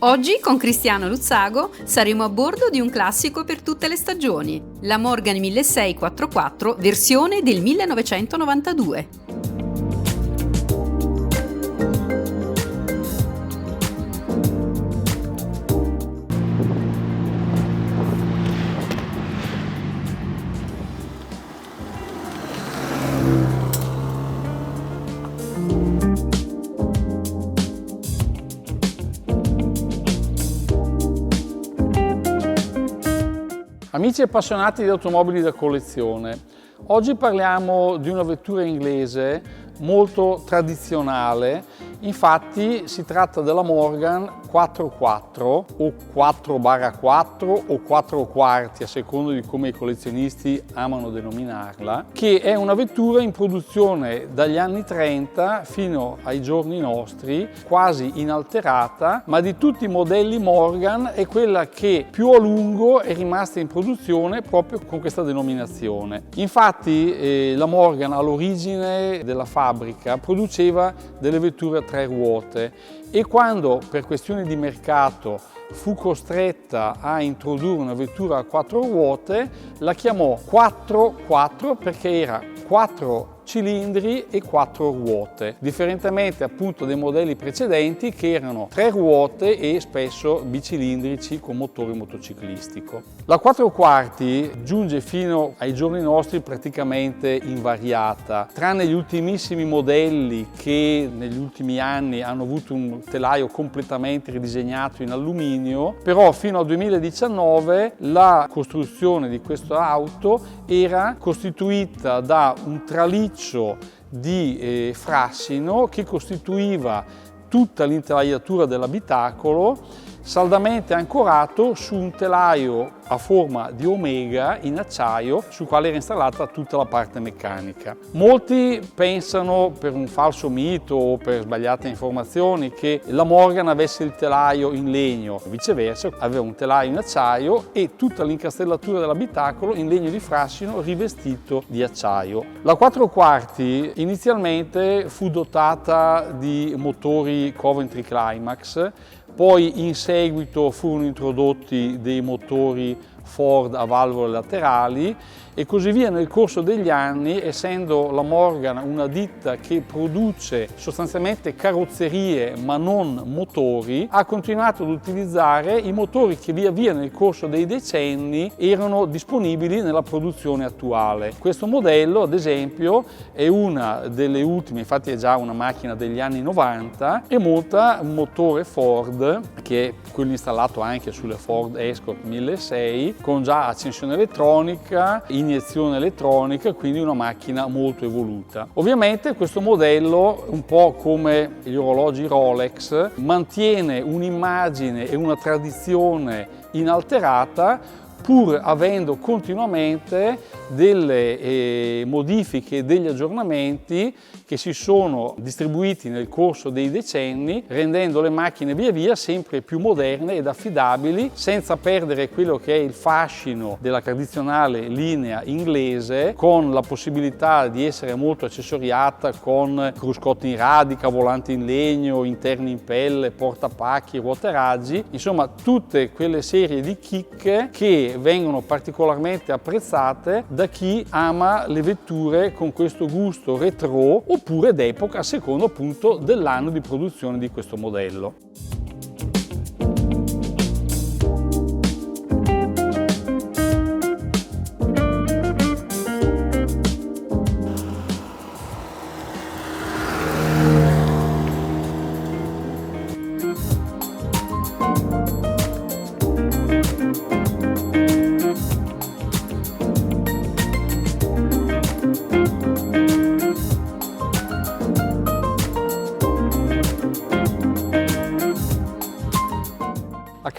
Oggi con Cristiano Luzzago saremo a bordo di un classico per tutte le stagioni, la Morgan 1644 versione del 1992. Amici appassionati di automobili da collezione, oggi parliamo di una vettura inglese molto tradizionale. Infatti si tratta della Morgan 4/4 o 4/4 o 4 quarti a seconda di come i collezionisti amano denominarla, che è una vettura in produzione dagli anni 30 fino ai giorni nostri, quasi inalterata, ma di tutti i modelli Morgan è quella che più a lungo è rimasta in produzione proprio con questa denominazione. Infatti la Morgan all'origine della fabbrica produceva delle vetture a 3 ruote e quando per questioni di mercato fu costretta a introdurre una vettura a 4 ruote, la chiamò 4/4 perché era 4 cilindri e 4 ruote, differentemente appunto dai modelli precedenti che erano 3 ruote e spesso bicilindrici con motore motociclistico. La 4 quarti giunge fino ai giorni nostri praticamente invariata, tranne gli ultimissimi modelli che negli ultimi anni hanno avuto un telaio completamente ridisegnato in alluminio, però fino al 2019 la costruzione di questa auto era costituita da un traliccio di frassino che costituiva tutta l'intelaiatura dell'abitacolo, saldamente ancorato su un telaio a forma di omega in acciaio sul quale era installata tutta la parte meccanica. Molti pensano, per un falso mito o per sbagliate informazioni, che la Morgan avesse il telaio in legno, viceversa aveva un telaio in acciaio e tutta l'incastellatura dell'abitacolo in legno di frassino rivestito di acciaio. La 4 quarti inizialmente fu dotata di motori Coventry Climax, poi in seguito furono introdotti dei motori Ford a valvole laterali e così via nel corso degli anni, essendo la Morgan una ditta che produce sostanzialmente carrozzerie ma non motori, ha continuato ad utilizzare i motori che via via nel corso dei decenni erano disponibili nella produzione attuale. Questo modello, ad esempio, è una delle ultime, infatti è già una macchina degli anni 90 e monta un motore Ford, che è quello installato anche sulle Ford Escort 1600, con già accensione elettronica, iniezione elettronica, quindi una macchina molto evoluta. Ovviamente questo modello, un po' come gli orologi Rolex, mantiene un'immagine e una tradizione inalterata, pur avendo continuamente delle modifiche e degli aggiornamenti che si sono distribuiti nel corso dei decenni, rendendo le macchine via via sempre più moderne ed affidabili, senza perdere quello che è il fascino della tradizionale linea inglese, con la possibilità di essere molto accessoriata con cruscotti in radica, volanti in legno, interni in pelle, portapacchi, ruote raggi, insomma tutte quelle serie di chicche che vengono particolarmente apprezzate da chi ama le vetture con questo gusto retro oppure d'epoca, a seconda appunto dell'anno di produzione di questo modello.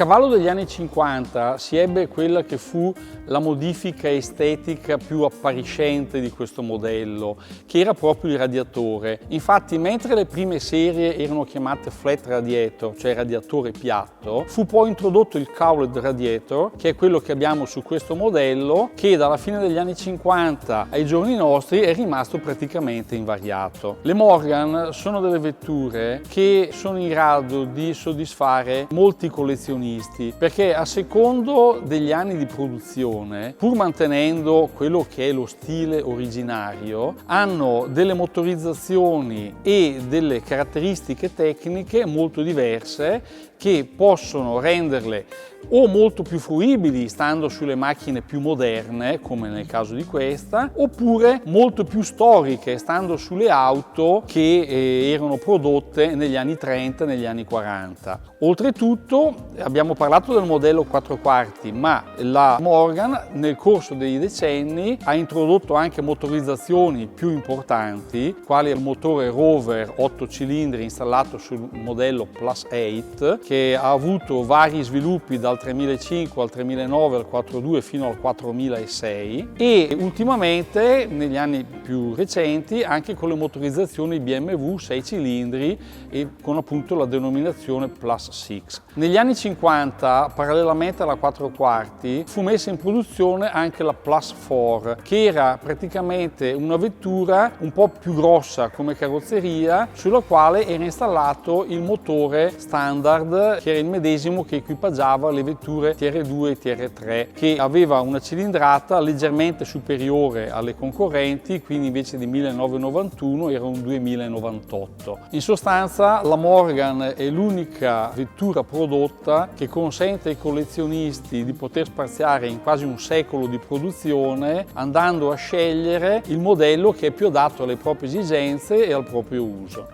cavallo degli anni 50 si ebbe quella che fu la modifica estetica più appariscente di questo modello, che era proprio il radiatore. Infatti, mentre le prime serie erano chiamate flat radiator, cioè radiatore piatto, fu poi introdotto il cowled radiator, che è quello che abbiamo su questo modello, che dalla fine degli anni 50 ai giorni nostri è rimasto praticamente invariato. Le Morgan sono delle vetture che sono in grado di soddisfare molti collezionisti, perché a secondo degli anni di produzione, pur mantenendo quello che è lo stile originario, hanno delle motorizzazioni e delle caratteristiche tecniche molto diverse che possono renderle o molto più fruibili stando sulle macchine più moderne, come nel caso di questa, oppure molto più storiche stando sulle auto che erano prodotte negli anni 30 e negli anni 40. Oltretutto abbiamo parlato del modello 4 quarti, ma la Morgan nel corso dei decenni ha introdotto anche motorizzazioni più importanti, quali il motore Rover 8 cilindri installato sul modello Plus 8, che ha avuto vari sviluppi dal 3005 al 3009 al 42 fino al 4006 e ultimamente negli anni più recenti anche con le motorizzazioni BMW 6 cilindri e con appunto la denominazione Plus 6. Negli anni 50, parallelamente alla 4 quarti, fu messa in produzione anche la Plus 4, che era praticamente una vettura un po' più grossa come carrozzeria, sulla quale era installato il motore standard, che era il medesimo che equipaggiava le vetture TR2 e TR3, che aveva una cilindrata leggermente superiore alle concorrenti, quindi invece di 1991 era un 2098. In sostanza la Morgan è l'unica vettura prodotta che consente ai collezionisti di poter spaziare in quasi un secolo di produzione andando a scegliere il modello che è più adatto alle proprie esigenze e al proprio uso.